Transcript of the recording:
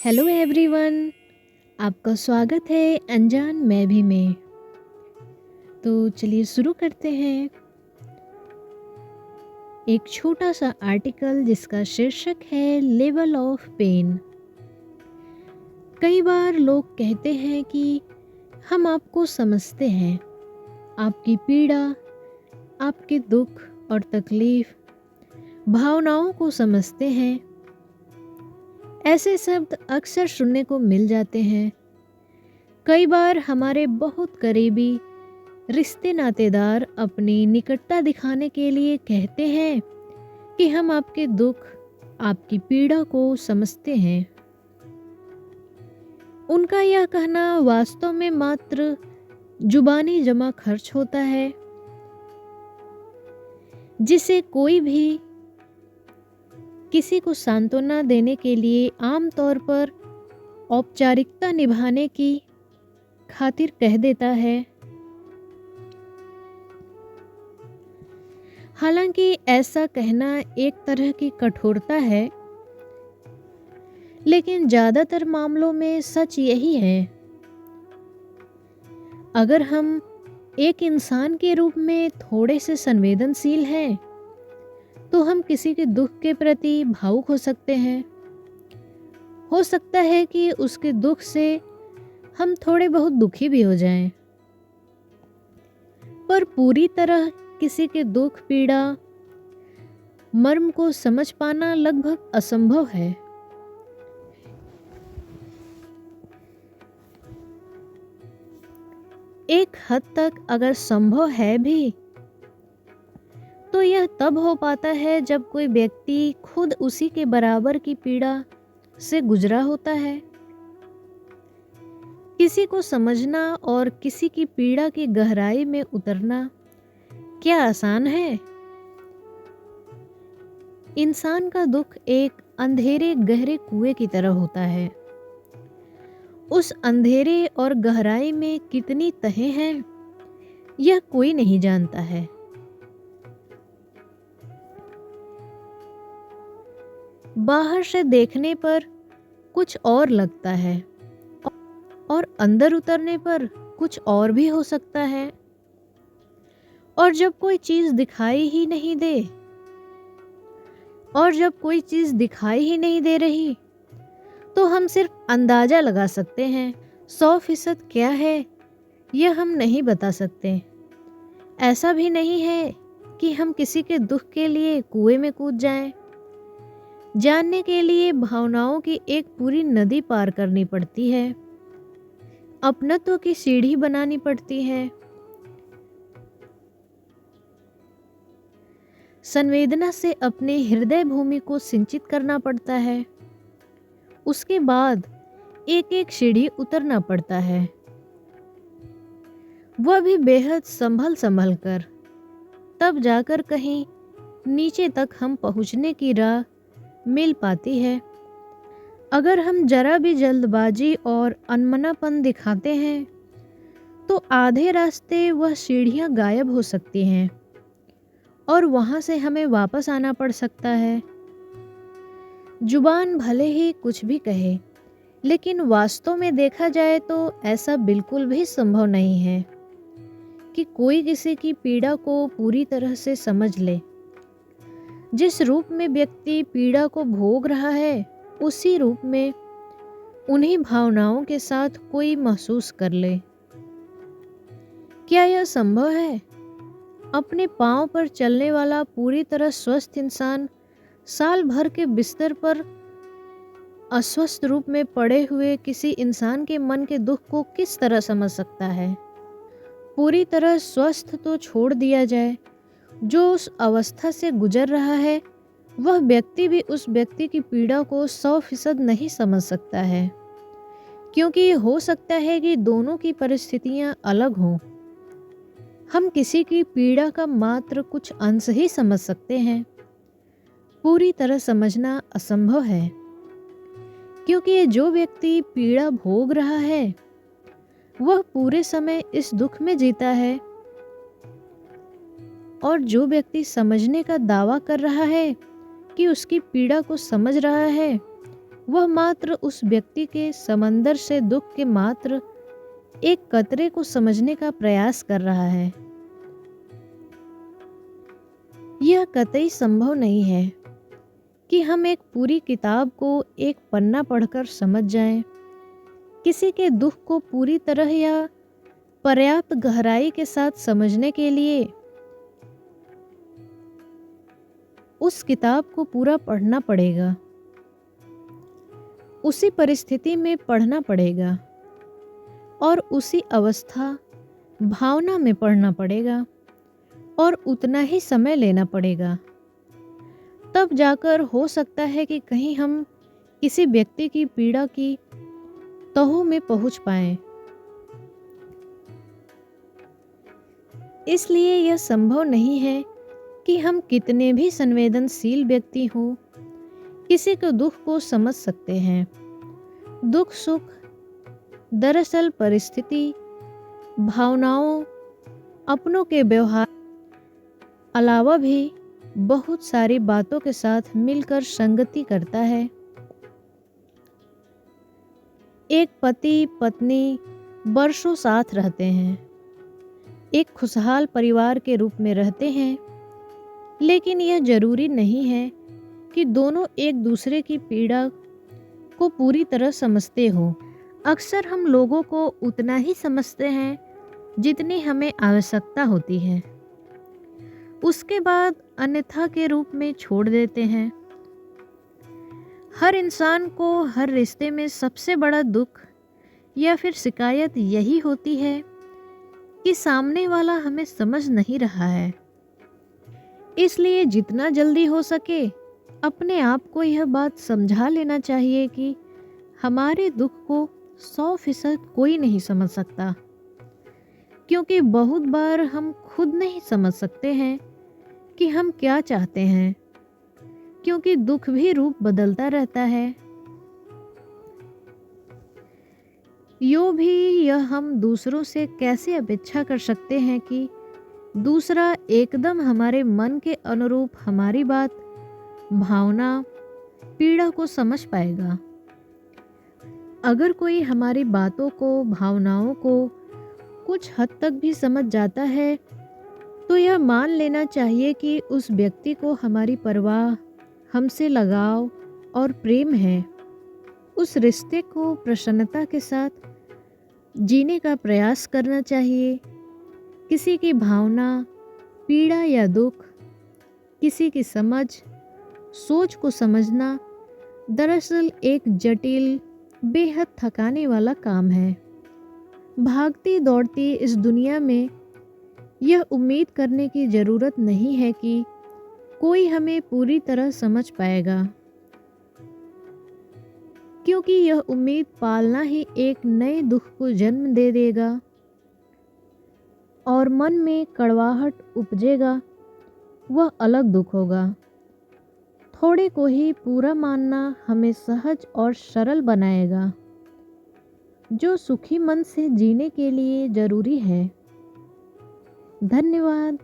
Hello everyone. आपका स्वागत है अनजान मैं भी में। तो चलिए शुरू करते हैं एक छोटा सा आर्टिकल जिसका शीर्षक है लेवल ऑफ पेन। कई बार लोग कहते हैं कि हम आपको समझते हैं, आपकी पीड़ा, आपके दुख और तकलीफ, भावनाओं को समझते हैं। ऐसे शब्द अक्सर सुनने को मिल जाते हैं। कई बार हमारे बहुत करीबी रिश्ते नातेदार अपनी निकटता दिखाने के लिए कहते हैं कि हम आपके दुख, आपकी पीड़ा को समझते हैं। उनका यह कहना वास्तव में मात्र जुबानी जमा खर्च होता है, जिसे कोई भी किसी को सांत्वना देने के लिए आमतौर पर औपचारिकता निभाने की खातिर कह देता है। हालांकि ऐसा कहना एक तरह की कठोरता है, लेकिन ज़्यादातर मामलों में सच यही है। अगर हम एक इंसान के रूप में थोड़े से संवेदनशील हैं, तो हम किसी के दुख के प्रति भावुक हो सकते हैं। हो सकता है कि उसके दुख से हम थोड़े बहुत दुखी भी हो जाएं, पर पूरी तरह किसी के दुख, पीड़ा, मर्म को समझ पाना लगभग असंभव है। एक हद तक अगर संभव है भी, तो यह तब हो पाता है जब कोई व्यक्ति खुद उसी के बराबर की पीड़ा से गुजरा होता है। किसी को समझना और किसी की पीड़ा की गहराई में उतरना क्या आसान है? इंसान का दुख एक अंधेरे गहरे कुएं की तरह होता है। उस अंधेरे और गहराई में कितनी तहें हैं, यह कोई नहीं जानता है। बाहर से देखने पर कुछ और लगता है और अंदर उतरने पर कुछ और भी हो सकता है। और जब कोई चीज़ दिखाई ही नहीं रही, तो हम सिर्फ अंदाज़ा लगा सकते हैं। 100% क्या है यह हम नहीं बता सकते। ऐसा भी नहीं है कि हम किसी के दुख के लिए कुएं में कूद जाएं। जानने के लिए भावनाओं की एक पूरी नदी पार करनी पड़ती है, अपनत्व की सीढ़ी बनानी पड़ती है। संवेदना से अपने हृदय भूमि को सिंचित करना पड़ता है। उसके बाद एक एक सीढ़ी उतरना पड़ता है, वह भी बेहद संभल संभल कर। तब जाकर कहीं नीचे तक हम पहुंचने की राह मिल पाती है। अगर हम जरा भी जल्दबाजी और अनमनापन दिखाते हैं, तो आधे रास्ते वह सीढ़ियां गायब हो सकती हैं और वहां से हमें वापस आना पड़ सकता है। जुबान भले ही कुछ भी कहे, लेकिन वास्तव में देखा जाए तो ऐसा बिल्कुल भी संभव नहीं है कि कोई किसी की पीड़ा को पूरी तरह से समझ ले। जिस रूप में व्यक्ति पीड़ा को भोग रहा है, उसी रूप में उन्हीं भावनाओं के साथ कोई महसूस कर ले। क्या यह संभव है? अपने पांव पर चलने वाला पूरी तरह स्वस्थ इंसान साल भर के बिस्तर पर अस्वस्थ रूप में पड़े हुए किसी इंसान के मन के दुख को किस तरह समझ सकता है? पूरी तरह स्वस्थ तो छोड़ दिया जाए, जो उस अवस्था से गुजर रहा है, वह व्यक्ति भी उस व्यक्ति की पीड़ा को 100% नहीं समझ सकता है, क्योंकि हो सकता है कि दोनों की परिस्थितियां अलग हों। हम किसी की पीड़ा का मात्र कुछ अंश ही समझ सकते हैं। पूरी तरह समझना असंभव है, क्योंकि जो व्यक्ति पीड़ा भोग रहा है, वह पूरे समय इस दुख में जीता है, और जो व्यक्ति समझने का दावा कर रहा है कि उसकी पीड़ा को समझ रहा है, वह मात्र उस व्यक्ति के समंदर से दुख के मात्र एक कतरे को समझने का प्रयास कर रहा है। यह कतई संभव नहीं है कि हम एक पूरी किताब को एक पन्ना पढ़कर समझ जाएं। किसी के दुख को पूरी तरह या पर्याप्त गहराई के साथ समझने के लिए उस किताब को पूरा पढ़ना पड़ेगा, उसी परिस्थिति में पढ़ना पड़ेगा और उसी अवस्था भावना में पढ़ना पड़ेगा और उतना ही समय लेना पड़ेगा। तब जाकर हो सकता है कि कहीं हम किसी व्यक्ति की पीड़ा की तहों में पहुंच पाएं। इसलिए यह संभव नहीं है कि हम कितने भी संवेदनशील व्यक्ति हों, किसी के दुख को समझ सकते हैं। दुख सुख दरअसल परिस्थिति, भावनाओं, अपनों के व्यवहार अलावा भी बहुत सारी बातों के साथ मिलकर संगति करता है। एक पति पत्नी वर्षों साथ रहते हैं, एक खुशहाल परिवार के रूप में रहते हैं, लेकिन यह जरूरी नहीं है कि दोनों एक दूसरे की पीड़ा को पूरी तरह समझते हों। अक्सर हम लोगों को उतना ही समझते हैं जितनी हमें आवश्यकता होती है, उसके बाद अन्यथा के रूप में छोड़ देते हैं। हर इंसान को हर रिश्ते में सबसे बड़ा दुख या फिर शिकायत यही होती है कि सामने वाला हमें समझ नहीं रहा है। इसलिए जितना जल्दी हो सके अपने आप को यह बात समझा लेना चाहिए कि हमारे दुख को 100% कोई नहीं समझ सकता, क्योंकि बहुत बार हम खुद नहीं समझ सकते हैं कि हम क्या चाहते हैं, क्योंकि दुख भी रूप बदलता रहता है। यो भी यह हम दूसरों से कैसे अपेक्षा कर सकते हैं कि दूसरा एकदम हमारे मन के अनुरूप हमारी बात, भावना, पीड़ा को समझ पाएगा। अगर कोई हमारी बातों को, भावनाओं को कुछ हद तक भी समझ जाता है तो यह मान लेना चाहिए कि उस व्यक्ति को हमारी परवाह, हमसे लगाव और प्रेम है। उस रिश्ते को प्रसन्नता के साथ जीने का प्रयास करना चाहिए। किसी की भावना, पीड़ा या दुख, किसी की समझ, सोच को समझना दरअसल एक जटिल, बेहद थकाने वाला काम है। भागती दौड़ती इस दुनिया में यह उम्मीद करने की ज़रूरत नहीं है कि कोई हमें पूरी तरह समझ पाएगा, क्योंकि यह उम्मीद पालना ही एक नए दुख को जन्म दे देगा और मन में कड़वाहट उपजेगा। वह अलग दुख होगा। थोड़े को ही पूरा मानना हमें सहज और सरल बनाएगा, जो सुखी मन से जीने के लिए जरूरी है। धन्यवाद।